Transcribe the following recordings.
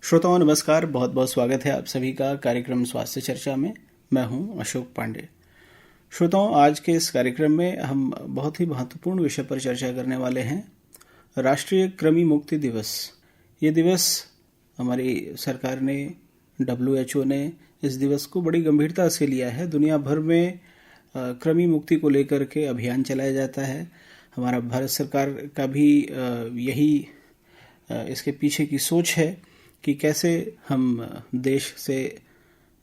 श्रोताओं नमस्कार, बहुत बहुत स्वागत है आप सभी का कार्यक्रम स्वास्थ्य चर्चा में। मैं हूं अशोक पांडे। श्रोताओं, आज के इस कार्यक्रम में हम बहुत ही महत्वपूर्ण विषय पर चर्चा करने वाले हैं, राष्ट्रीय कृमि मुक्ति दिवस। ये दिवस हमारी सरकार ने, WHO ने इस दिवस को बड़ी गंभीरता से लिया है। दुनिया भर में कृमि मुक्ति को लेकर के अभियान चलाया जाता है। हमारा भारत सरकार का भी यही इसके पीछे की सोच है कि कैसे हम देश से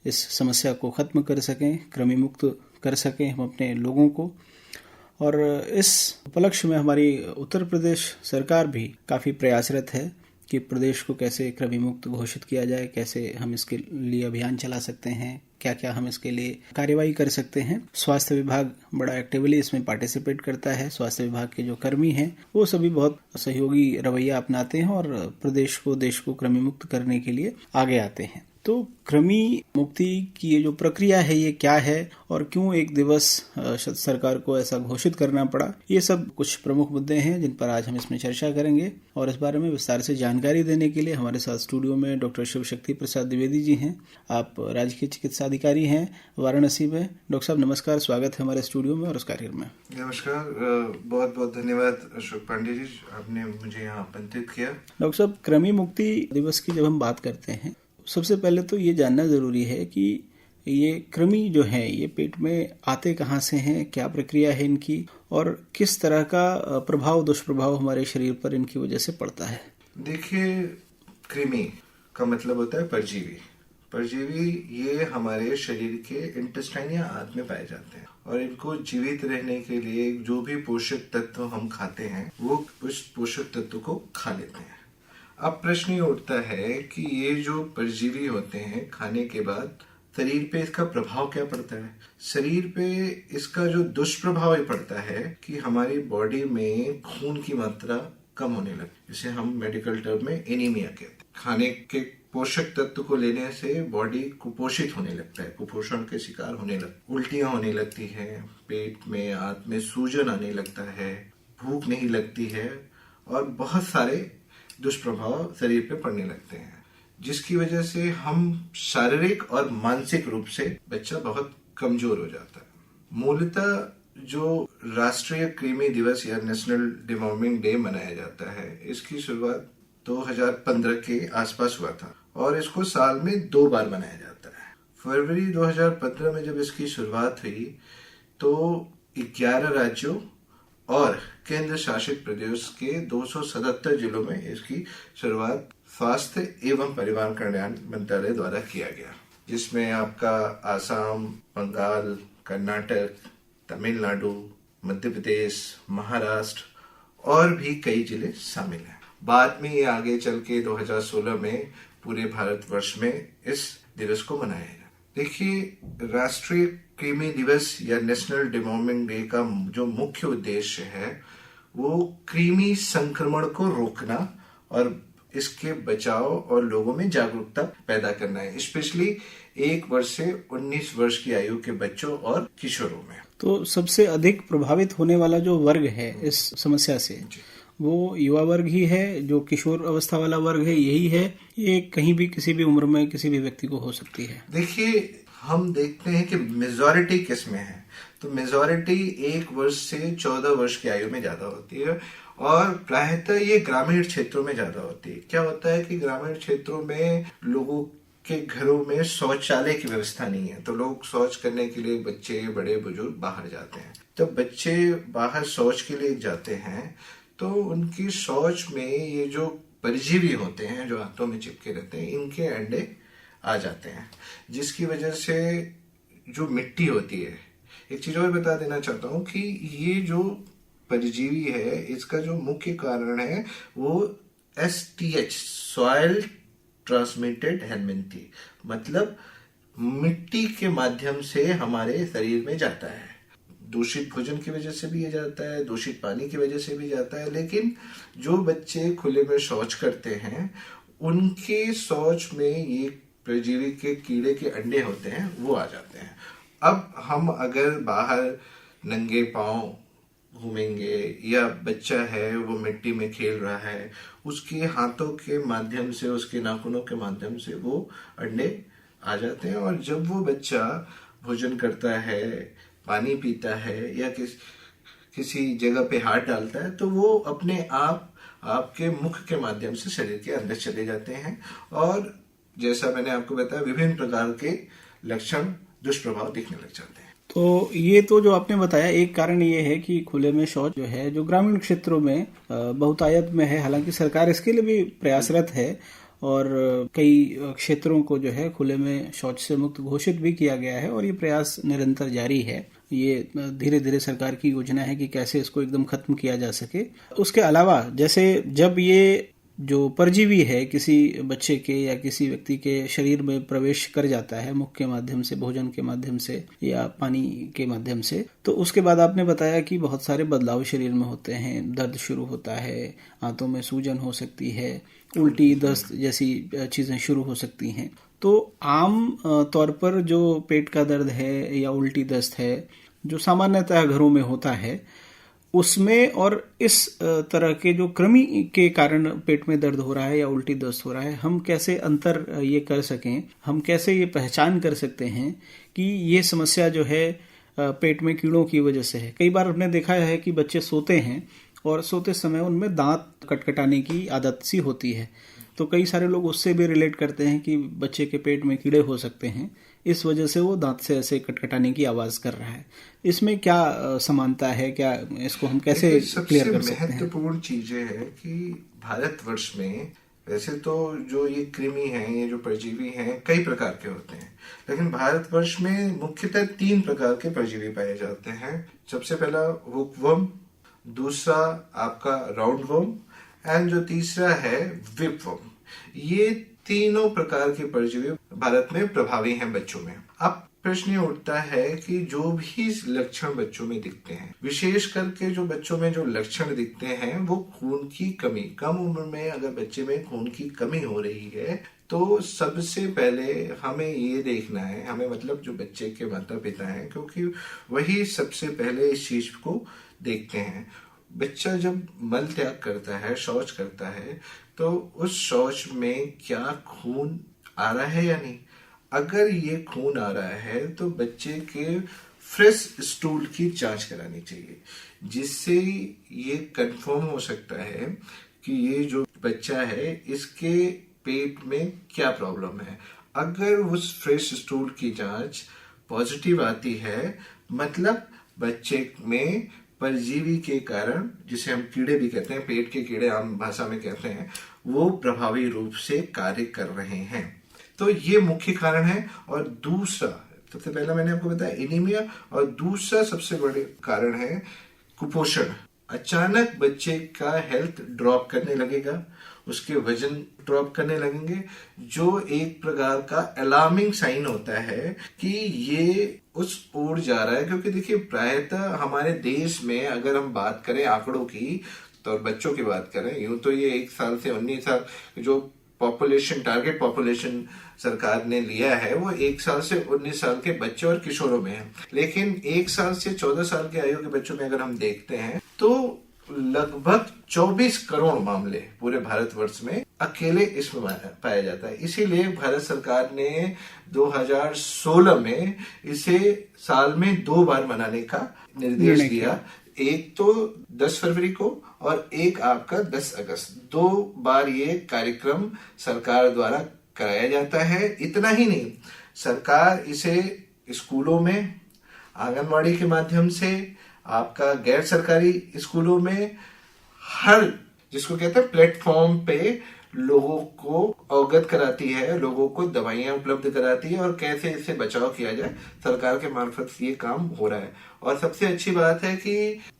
इस समस्या को ख़त्म कर सकें, कृमि मुक्त कर सकें हम अपने लोगों को। और इस उपलक्ष्य में हमारी उत्तर प्रदेश सरकार भी काफ़ी प्रयासरत है कि प्रदेश को कैसे कृमि मुक्त घोषित किया जाए, कैसे हम इसके लिए अभियान चला सकते हैं, क्या क्या हम इसके लिए कार्यवाही कर सकते हैं। स्वास्थ्य विभाग बड़ा एक्टिवली इसमें पार्टिसिपेट करता है। स्वास्थ्य विभाग के जो कर्मी हैं वो सभी बहुत सहयोगी रवैया अपनाते हैं और प्रदेश को, देश को कृमि मुक्त करने के लिए आगे आते हैं। तो कृमि मुक्ति की ये जो प्रक्रिया है ये क्या है और क्यों एक दिवस सरकार को ऐसा घोषित करना पड़ा, ये सब कुछ प्रमुख मुद्दे हैं जिन पर आज हम इसमें चर्चा करेंगे। और इस बारे में विस्तार से जानकारी देने के लिए हमारे साथ स्टूडियो में डॉक्टर शिव शक्ति प्रसाद द्विवेदी जी हैं। आप राजकीय चिकित्सा अधिकारी हैं वाराणसी में। डॉक्टर साहब नमस्कार, स्वागत है हमारे स्टूडियो में और इस कार्यक्रम में। नमस्कार, बहुत बहुत धन्यवाद अशोक पांडे जी, आपने मुझे यहाँ आमंत्रित किया। डॉक्टर साहब, कृमि मुक्ति दिवस की जब हम बात करते हैं, सबसे पहले तो ये जानना जरूरी है कि ये कृमि जो है ये पेट में आते कहाँ से हैं, क्या प्रक्रिया है इनकी और किस तरह का प्रभाव, दुष्प्रभाव हमारे शरीर पर इनकी वजह से पड़ता है। देखिए, कृमि का मतलब होता है परजीवी। परजीवी ये हमारे शरीर के इंटेस्टाइन या आंत में पाए जाते हैं और इनको जीवित रहने के लिए जो भी पोषक तत्व हम खाते हैं वो उस पोषक तत्व को खा लेते हैं। अब प्रश्न ये उठता है कि ये जो परजीवी होते हैं खाने के बाद शरीर पे इसका प्रभाव क्या पड़ता है। शरीर पे इसका जो दुष्प्रभाव ये पड़ता है कि हमारी बॉडी में खून की मात्रा कम होने लगती है, जिसे हम मेडिकल टर्म में एनीमिया कहते हैं। खाने के पोषक तत्व को लेने से बॉडी कुपोषित होने लगता है, कुपोषण के शिकार होने लगता है, उल्टियां होने लगती हैं, पेट में आंत में सूजन आने लगता है, भूख नहीं लगती है और बहुत सारे दुष्प्रभाव शरीर पे पड़ने लगते हैं, जिसकी वजह से हम शारीरिक और मानसिक रूप से बच्चा बहुत कमजोर हो जाता है। मूलतः जो राष्ट्रीय कृमि दिवस या नेशनल डिवॉर्मिंग डे मनाया जाता है, इसकी शुरुआत 2015 के आसपास हुआ था और इसको साल में 2 बार मनाया जाता है। फरवरी 2015 में जब इसकी शुरुआत हुई तो 11 राज्यों और केंद्र शासित प्रदेश के 277 जिलों में इसकी शुरुआत स्वास्थ्य एवं परिवार कल्याण मंत्रालय द्वारा किया गया, जिसमें आपका आसाम, बंगाल, कर्नाटक, तमिलनाडु, मध्य प्रदेश, महाराष्ट्र और भी कई जिले शामिल हैं। बाद में ये आगे चल के 2016 में पूरे भारतवर्ष में इस दिवस को मनाया गया। देखिए, राष्ट्रीय कृमि दिवस या नेशनल डिवॉर्मिंग डे का जो मुख्य उद्देश्य है वो कृमि संक्रमण को रोकना और इसके बचाव और लोगों में जागरूकता पैदा करना है, स्पेशली 1 वर्ष से 19 वर्ष की आयु के बच्चों और किशोरों में। तो सबसे अधिक प्रभावित होने वाला जो वर्ग है इस समस्या से वो युवा वर्ग ही है, जो किशोर अवस्था वाला वर्ग है यही है, ये कहीं भी किसी भी उम्र में किसी भी व्यक्ति को हो सकती है। देखिए, हम देखते हैं कि मेजॉरिटी किस में है, तो मेजॉरिटी 1 वर्ष से 14 वर्ष की आयु में ज्यादा होती है और प्रायतः ये ग्रामीण क्षेत्रों में ज्यादा होती है। क्या होता है कि ग्रामीण क्षेत्रों में लोगों के घरों में शौचालय की व्यवस्था नहीं है, तो लोग शौच करने के लिए, बच्चे बड़े बुजुर्ग बाहर जाते हैं। जब बच्चे बाहर शौच के लिए जाते हैं तो उनकी शौच में ये जो परजीवी होते हैं जो आंतों में चिपके रहते हैं, इनके अंडे आ जाते हैं, जिसकी वजह से जो मिट्टी होती है। एक चीज और बता देना चाहता हूँ कि ये जो परजीवी है इसका जो मुख्य कारण है वो STH, सॉइल ट्रांसमिटेड हेलमिंथी, मतलब मिट्टी के माध्यम से हमारे शरीर में जाता है। दूषित भोजन की वजह से भी ये जाता है, दूषित पानी की वजह से भी जाता है, लेकिन जो बच्चे खुले में शौच करते हैं उनके शौच में ये परजीवी के कीड़े के अंडे होते हैं, वो आ जाते हैं। अब हम अगर बाहर नंगे पांव घूमेंगे, या बच्चा है वो मिट्टी में खेल रहा है, उसके हाथों के माध्यम से, उसके नाखूनों के माध्यम से वो अंडे आ जाते हैं। और जब वो बच्चा भोजन करता है, पानी पीता है, या किसी जगह पे हाथ डालता है, तो वो अपने आप आपके मुख के माध्यम से शरीर के अंदर चले जाते हैं। और जैसा मैंने आपको बताया, विभिन्न प्रकार के लक्षण, दुष्प्रभाव दिखने लग जाते हैं। तो ये तो जो आपने बताया, एक कारण ये है कि खुले में शौच जो है, जो ग्रामीण क्षेत्रों में बहुतायत में है, हालांकि सरकार इसके लिए भी प्रयासरत है और कई क्षेत्रों को जो है खुले में शौच से मुक्त घोषित भी किया गया है और ये प्रयास निरंतर जारी है। ये धीरे धीरे सरकार की योजना है कि कैसे इसको एकदम खत्म किया जा सके। उसके अलावा जैसे जब ये जो परजीवी है किसी बच्चे के या किसी व्यक्ति के शरीर में प्रवेश कर जाता है मुख के माध्यम से, भोजन के माध्यम से या पानी के माध्यम से, तो उसके बाद आपने बताया कि बहुत सारे बदलाव शरीर में होते हैं। दर्द शुरू होता है, आंतों में सूजन हो सकती है, उल्टी, दस्त जैसी चीजें शुरू हो सकती हैं। तो आम तौर पर जो पेट का दर्द है या उल्टी दस्त है, जो सामान्यतः घरों में होता है, उसमें और इस तरह के जो कृमि के कारण पेट में दर्द हो रहा है या उल्टी दस्त हो रहा है, हम कैसे अंतर ये कर सकें, हम कैसे ये पहचान कर सकते हैं कि ये समस्या जो है पेट में कीड़ों की वजह से है। कई बार हमने देखा है कि बच्चे सोते हैं और सोते समय उनमें दांत कटकटाने की आदत सी होती है, तो कई सारे लोग उससे भी रिलेट करते हैं कि बच्चे के पेट में कीड़े हो सकते हैं, इस वजह से वो दांत से ऐसे कटकटाने की आवाज कर रहा है। इसमें क्या समानता है, क्या इसको हम कैसे क्लियर कर सकते हैं? महत्वपूर्ण चीजें है कि भारतवर्ष में वैसे तो जो ये कृमि हैं, ये जो परजीवी हैं, कई प्रकार के होते हैं, लेकिन भारतवर्ष में मुख्यतः 3 प्रकार के परजीवी पाए जाते हैं। सबसे पहला हुकवर्म, दूसरा आपका राउंड वर्म, एंड जो तीसरा है विपवर्म। ये तीनों प्रकार के परजीवी भारत में प्रभावी हैं बच्चों में। अब प्रश्न ये उठता है कि जो भी लक्षण बच्चों में दिखते हैं, विशेष करके जो बच्चों में जो लक्षण दिखते हैं वो खून की कमी, कम उम्र में अगर बच्चे में खून की कमी हो रही है, तो सबसे पहले हमें ये देखना है, हमें मतलब जो बच्चे के माता पिता हैं, क्योंकि वही सबसे पहले इस चीज को देखते हैं। बच्चा जब मल त्याग करता है, शौच करता है, तो उस शौच में क्या खून आ रहा है या नहीं। अगर ये खून आ रहा है तो बच्चे के फ्रेश स्टूल की जांच करानी चाहिए, जिससे ये कंफर्म हो सकता है कि ये जो बच्चा है इसके पेट में क्या प्रॉब्लम है। अगर उस फ्रेश स्टूल की जांच पॉजिटिव आती है, मतलब बच्चे में परजीवी के कारण, जिसे हम कीड़े भी कहते हैं, पेट के कीड़े आम भाषा में कहते हैं, वो प्रभावी रूप से कार्य कर रहे हैं। तो ये मुख्य कारण है। और दूसरा, सबसे पहला मैंने आपको बताया एनीमिया, और दूसरा सबसे बड़े कारण है कुपोषण। अचानक बच्चे का हेल्थ ड्रॉप करने लगेगा, उसके वजन ड्रॉप करने लगेंगे, जो एक प्रकार का अलार्मिंग साइन होता है कि ये उस ओर जा रहा है। क्योंकि देखिए, प्रायतः हमारे देश में अगर हम बात करें आंकड़ों की, तो बच्चों की बात करें, यूं तो ये 1 साल से 19 साल जो पॉपुलेशन, टारगेट पॉपुलेशन सरकार ने लिया है, वो 1 साल से 19 साल के बच्चे और किशोरों में है। लेकिन 1 साल से 14 साल के आयु के बच्चों में अगर हम देखते हैं, तो लगभग 24 करोड़ मामले पूरे भारतवर्ष में अकेले इसमें पाया जाता है। इसीलिए भारत सरकार ने 2016 में इसे साल में 2 बार मनाने का निर्देश दिया। एक तो 10 फरवरी को और एक आपका 10 अगस्त, 2 बार ये कार्यक्रम सरकार द्वारा कराया जाता है। इतना ही नहीं, सरकार इसे स्कूलों में, आंगनवाड़ी के माध्यम से, आपका गैर सरकारी स्कूलों में, हर जिसको कहते हैं प्लेटफॉर्म पे लोगों को अवगत कराती है, लोगों को दवाइयां उपलब्ध कराती है और कैसे इससे बचाव किया जाए, सरकार के मार्फत ये काम हो रहा है। और सबसे अच्छी बात है कि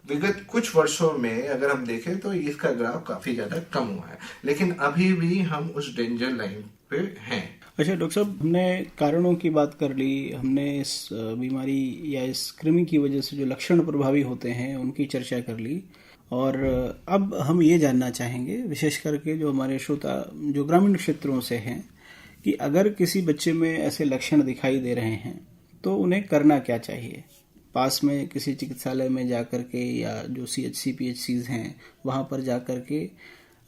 विगत कुछ वर्षों में अगर हम देखें तो इसका ग्राफ काफी ज्यादा कम हुआ है, लेकिन अभी भी हम उस डेंजर लाइन पे हैं। अच्छा डॉक्टर साहब, हमने कारणों की बात कर ली, हमने इस बीमारी या इस कृमि की वजह से जो लक्षण प्रभावी होते हैं उनकी चर्चा कर ली, और अब हम ये जानना चाहेंगे, विशेष करके जो हमारे श्रोता जो ग्रामीण क्षेत्रों से हैं, कि अगर किसी बच्चे में ऐसे लक्षण दिखाई दे रहे हैं तो उन्हें करना क्या चाहिए। पास में किसी चिकित्सालय में जा कर के या जो CHC PHCs हैं वहाँ पर जा कर के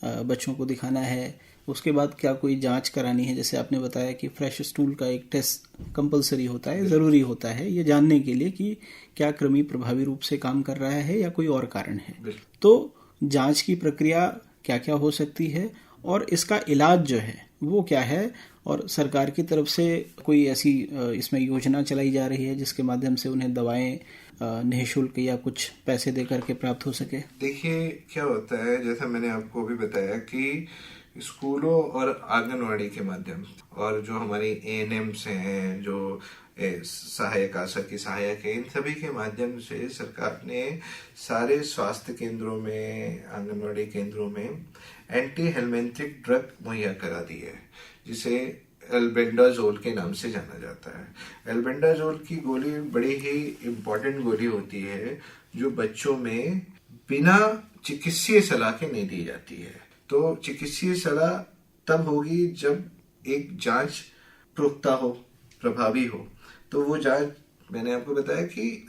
बच्चों को दिखाना है। उसके बाद क्या कोई जांच करानी है, जैसे आपने बताया कि फ्रेश स्टूल का एक टेस्ट कंपलसरी होता है, ज़रूरी होता है ये जानने के लिए कि क्या कृमि प्रभावी रूप से काम कर रहा है या कोई और कारण है। तो जांच की प्रक्रिया क्या क्या हो सकती है और इसका इलाज जो है वो क्या है, और सरकार की तरफ से कोई ऐसी इसमें योजना चलाई जा रही है जिसके माध्यम से उन्हें दवाएं निःशुल्क या कुछ पैसे दे करके प्राप्त हो सके? देखिए क्या होता है, जैसा मैंने आपको अभी बताया कि स्कूलों और आंगनवाड़ी के माध्यम और जो हमारी ANMs हैं, जो सहायक आशा की सहायक है, इन सभी के माध्यम से सरकार ने सारे स्वास्थ्य केंद्रों में, आंगनवाड़ी केंद्रों में एंटी हेलमिंथिक ड्रग मुहैया करा दी है, जिसे एल्बेंडाजोल के नाम से जाना जाता है। एल्बेंडाजोल की गोली बड़ी ही इम्पोर्टेंट गोली होती है जो बच्चों में बिना चिकित्सीय सलाह के नहीं दी जाती है। तो चिकित्सीय सलाह तब होगी जब एक जांच पुख्ता हो, प्रभावी हो। तो वो जांच मैंने आपको बताया कि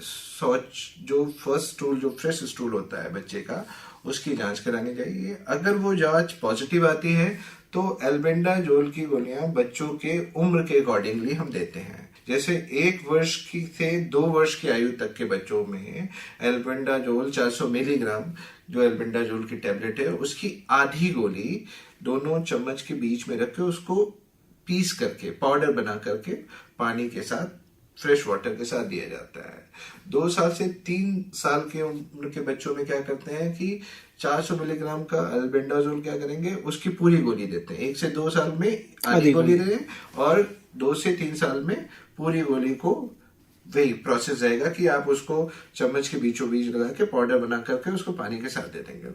जो फर्स्ट स्टूल, जो फ्रेश स्टूल होता है बच्चे का, उसकी जांच करानी चाहिए। अगर वो जांच पॉजिटिव आती है तो एल्बेंडाजोल की गोलियां बच्चों के उम्र के अकॉर्डिंगली हम देते हैं। जैसे 1 वर्ष की से 2 वर्ष की आयु तक के बच्चों में एल्बेंडाजोल 400 मिलीग्राम जो एल्बेंडाजोल की टैबलेट है, उसकी आधी गोली दोनों चम्मच के बीच में रख के उसको पीस करके पाउडर बना करके पानी के साथ, फ्रेश वाटर के साथ दिया जाता है। 2 साल से 3 साल के उम्र के बच्चों में क्या करते हैं कि 400 मिलीग्राम का एल्बेंडाजोल क्या करेंगे, उसकी पूरी गोली देते हैं। 1 से 2 साल में आधी गोली दे दें और 2 से 3 साल में पूरी गोली को, वही प्रोसेस रहेगा कि आप उसको चम्मच के बीचों बीच लगा के पाउडर बना करके उसको पानी के साथ दे देंगे।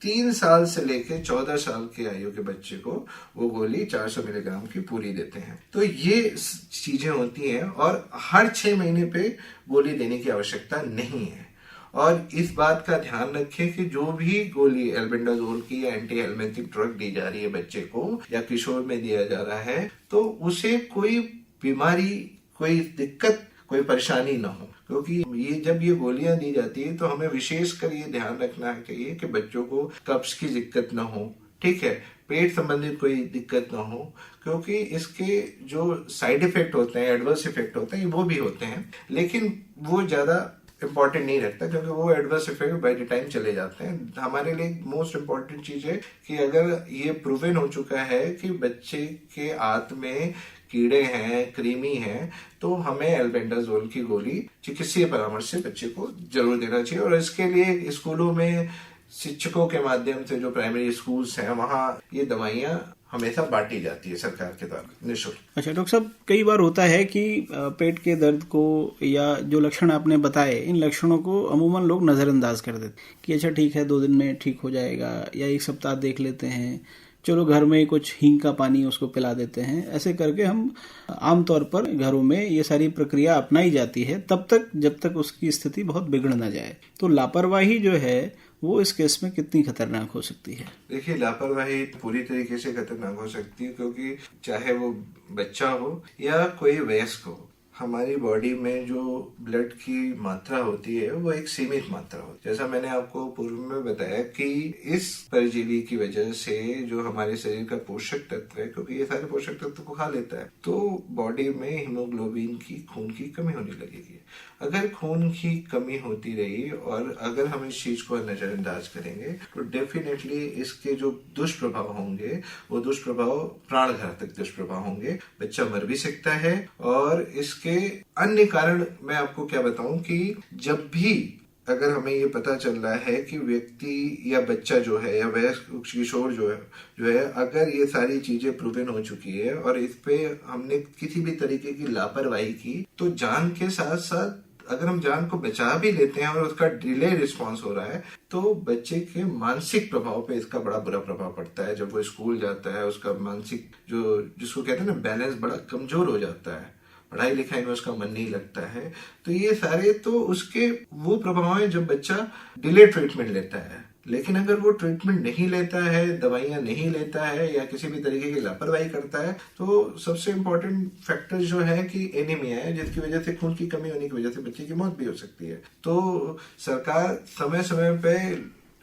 3 साल से लेके 14 साल की आयु के बच्चे को वो गोली 400 मिलीग्राम की पूरी देते हैं। तो ये चीजें होती हैं और हर 6 महीने पे गोली देने की आवश्यकता नहीं है। और इस बात का ध्यान रखें कि जो भी गोली एल्बेंडाजोल की या एंटी हेलमिंथिक ड्रग दी जा रही है बच्चे को या किशोर में दिया जा रहा है, तो उसे कोई बीमारी, कोई दिक्कत, कोई परेशानी ना हो। क्योंकि जब ये गोलियां दी जाती है तो हमें विशेषकर ये ध्यान रखना चाहिए कि बच्चों को कब्ज की दिक्कत ना हो, ठीक है, पेट संबंधित कोई दिक्कत ना हो, क्योंकि इसके जो साइड इफेक्ट होते हैं, एडवर्स इफेक्ट होते हैं, वो भी होते हैं, लेकिन वो ज्यादा इम्पोर्टेंट नहीं रखता क्योंकि वो adverse effect by the time चले जाते हैं। हमारे लिए मोस्ट इम्पोर्टेंट चीज है कि अगर ये प्रूवन हो चुका है कि बच्चे के आंत में कीड़े हैं, कृमि हैं, तो हमें एल्बेंडाजोल की गोली चिकित्सीय परामर्श से बच्चे को जरूर देना चाहिए। और इसके लिए स्कूलों में शिक्षकों के माध्यम से, जो प्राइमरी स्कूल्स हैं, वहाँ ये दवाइयाँ हमेशा बांटी जाती है सरकार के द्वारा निःशुल्क। अच्छा डॉक्टर साहब, कई बार होता है कि पेट के दर्द को या जो लक्षण आपने बताए, इन लक्षणों को अमूमन लोग नज़रअंदाज कर देते कि अच्छा ठीक है 2 दिन में ठीक हो जाएगा या 1 सप्ताह देख लेते हैं, चलो घर में कुछ हींग का पानी उसको पिला देते हैं। ऐसे करके हम आमतौर पर घरों में ये सारी प्रक्रिया अपनाई जाती है तब तक जब तक उसकी स्थिति बहुत बिगड़ ना जाए। तो लापरवाही जो है वो इस केस में कितनी खतरनाक हो सकती है? देखिए, लापरवाही पूरी तरीके से खतरनाक हो सकती है, क्योंकि चाहे वो बच्चा हो या कोई वयस्क हो, हमारी बॉडी में जो ब्लड की मात्रा होती है वो एक सीमित मात्रा होती है। जैसा मैंने आपको पूर्व में बताया कि इस परजीवी की वजह से जो हमारे शरीर का पोषक तत्व है, क्योंकि ये सारे पोषक तत्व को खा लेता है, तो बॉडी में हीमोग्लोबिन की, खून की कमी होने लगेगी। अगर खून की कमी होती रही और अगर हम इस चीज को नजरअंदाज करेंगे तो डेफिनेटली इसके जो दुष्प्रभाव होंगे वो दुष्प्रभाव प्राण घातक दुष्प्रभाव होंगे। बच्चा मर भी सकता है। और इसके अन्य कारण मैं आपको क्या बताऊं कि जब भी अगर हमें ये पता चल रहा है कि व्यक्ति या बच्चा जो है या वयस्क किशोर जो है अगर ये सारी चीजें प्रूवन हो चुकी है और इस पे हमने किसी भी तरीके की लापरवाही की, तो जान के साथ साथ अगर हम जान को बचा भी लेते हैं और उसका डिले रिस्पॉन्स हो रहा है, तो बच्चे के मानसिक प्रभाव पे इसका बड़ा बुरा प्रभाव पड़ता है। जब वो स्कूल जाता है, उसका मानसिक जो जिसको कहते हैं ना बैलेंस, बड़ा कमजोर हो जाता है, पढ़ाई लिखाई में उसका मन नहीं लगता है। तो ये सारे तो उसके वो प्रभाव है जब बच्चा डिले ट्रीटमेंट लेता है। लेकिन अगर वो ट्रीटमेंट नहीं लेता है, दवाइयां नहीं लेता है या किसी भी तरीके की लापरवाही करता है, तो सबसे इम्पोर्टेंट फैक्टर जो है कि एनीमिया है, जिसकी वजह से खून की कमी होने की वजह से बच्चे की मौत भी हो सकती है। तो सरकार समय समय पे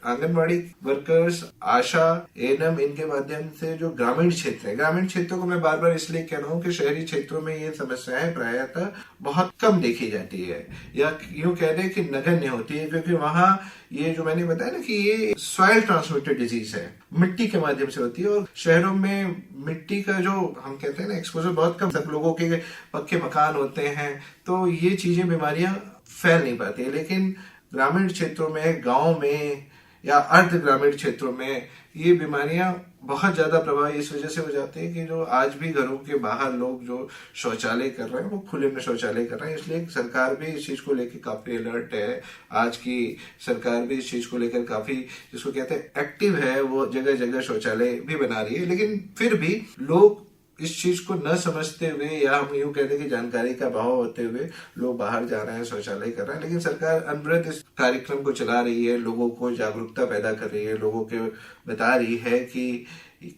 आंगनबाड़ी वर्कर्स, आशा, एएनएम, इनके माध्यम से जो ग्रामीण क्षेत्र है, ग्रामीण क्षेत्रों को मैं बार बार इसलिए कह रहा हूँ कि शहरी क्षेत्रों में ये समस्याएं प्रायतः बहुत कम देखी जाती है, या यूं कह दें कि नगण्य होती है, क्योंकि वहां ये जो मैंने बताया ना कि ये सॉइल ट्रांसमिटेड डिजीज है, मिट्टी के माध्यम से होती है। और शहरों में मिट्टी का जो हम कहते हैं ना एक्सपोजर बहुत कम, सब लोगों के पक्के मकान होते हैं, तो ये चीजें बीमारियां फैल नहीं पाती है। लेकिन ग्रामीण क्षेत्रों में, गाँव में या अर्ध ग्रामीण क्षेत्रों में ये बीमारियां बहुत ज्यादा प्रभावी इस वजह से हो जाती है कि जो आज भी घरों के बाहर लोग जो शौचालय कर रहे हैं वो खुले में शौचालय कर रहे हैं। इसलिए सरकार भी इस चीज को लेकर काफी अलर्ट है। आज की सरकार भी इस चीज को लेकर काफी, जिसको कहते हैं, एक्टिव है। वो जगह जगह शौचालय भी बना रही है, लेकिन फिर भी लोग इस चीज को न समझते हुए, या हम यूं कहते हैं कि जानकारी का अभाव होते हुए लोग बाहर जा रहे हैं, शौचालय कर रहे हैं। लेकिन सरकार अनवरत इस कार्यक्रम को चला रही है, लोगों को जागरूकता पैदा कर रही है, लोगों को बता रही है कि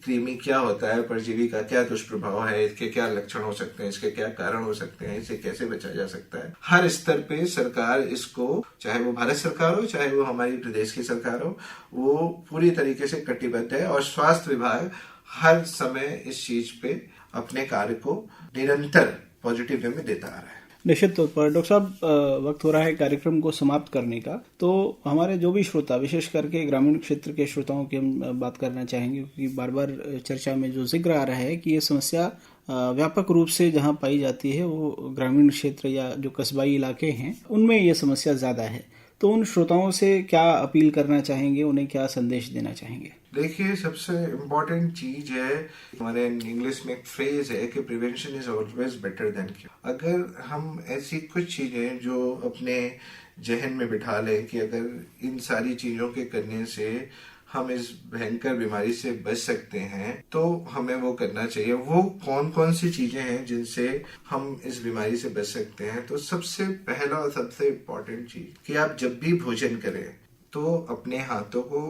कृमि क्या होता है, परजीवी का क्या दुष्प्रभाव है, इसके क्या लक्षण हो सकते हैं, इसके क्या कारण हो सकते हैं, इसे कैसे बचा जा सकता है। हर स्तर पे सरकार इसको, चाहे वो भारत सरकार हो, चाहे वो हमारी प्रदेश की सरकार हो, वो पूरी तरीके से कटिबद्ध है। और स्वास्थ्य विभाग हर समय इस चीज पे अपने कार्य को निरंतर पॉजिटिव वे में देता आ रहा है। निश्चित तौर पर डॉक्टर साहब, वक्त हो रहा है कार्यक्रम को समाप्त करने का। तो हमारे जो भी श्रोता, विशेष करके ग्रामीण क्षेत्र के श्रोताओं की हम बात करना चाहेंगे, क्योंकि बार बार चर्चा में जो जिक्र आ रहा है कि ये समस्या व्यापक रूप से जहां पाई जाती है वो ग्रामीण क्षेत्र या जो कस्बाई इलाके हैं उनमें ये समस्या ज्यादा है। तो उन श्रोताओं से क्या अपील करना चाहेंगे, उन्हें क्या संदेश देना चाहेंगे? देखिए, सबसे इम्पोर्टेंट चीज है, हमारे इंग्लिश में एक फ्रेज है कि prevention is always better than cure. अगर हम ऐसी कुछ चीजें जो अपने जहन में बिठा लें कि अगर इन सारी चीजों के करने से हम इस भयंकर बीमारी से बच सकते हैं, तो हमें वो करना चाहिए। वो कौन कौन सी चीजें हैं जिनसे हम इस बीमारी से बच सकते हैं? तो सबसे पहला और सबसे इम्पोर्टेंट चीज कि आप जब भी भोजन करें तो अपने हाथों को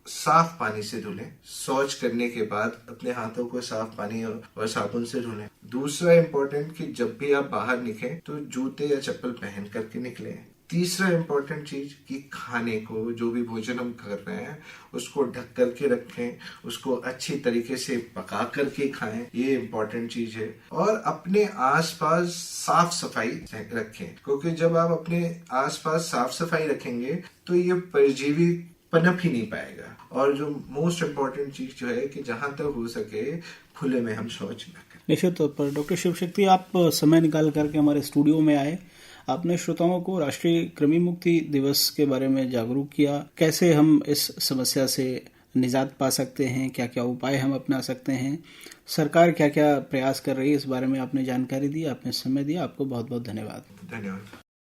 साफ पानी से धुलें। शौच करने के बाद अपने हाथों को साफ पानी और साबुन से धुलें। दूसरा इम्पोर्टेंट कि जब भी आप बाहर निकलें तो जूते या चप्पल पहन करके निकलें। तीसरा इम्पोर्टेंट चीज कि खाने को, जो भी भोजन हम कर रहे हैं, उसको ढक करके रखें, उसको अच्छी तरीके से पका करके खाएं, ये इम्पोर्टेंट चीज है। और अपने आसपास साफ सफाई रखें, क्योंकि जब आप अपने आसपास साफ सफाई रखेंगे तो ये परजीवी पनप ही नहीं पाएगा। और जो मोस्ट इम्पोर्टेंट चीज जो है कि जहां तक हो सके खुले में हम शौच न करें। निश्चित तौर पर डॉक्टर शिवशक्ति, आप समय निकाल करके हमारे स्टूडियो में आए, आपने श्रोताओं को राष्ट्रीय कृमि मुक्ति दिवस के बारे में जागरूक किया। कैसे हम इस समस्या से निजात पा सकते हैं, क्या क्या उपाय हम अपना सकते हैं, सरकार क्या क्या प्रयास कर रही है, इस बारे में आपने जानकारी दी, आपने समय दिया। आपको बहुत बहुत धन्यवाद। धन्यवाद।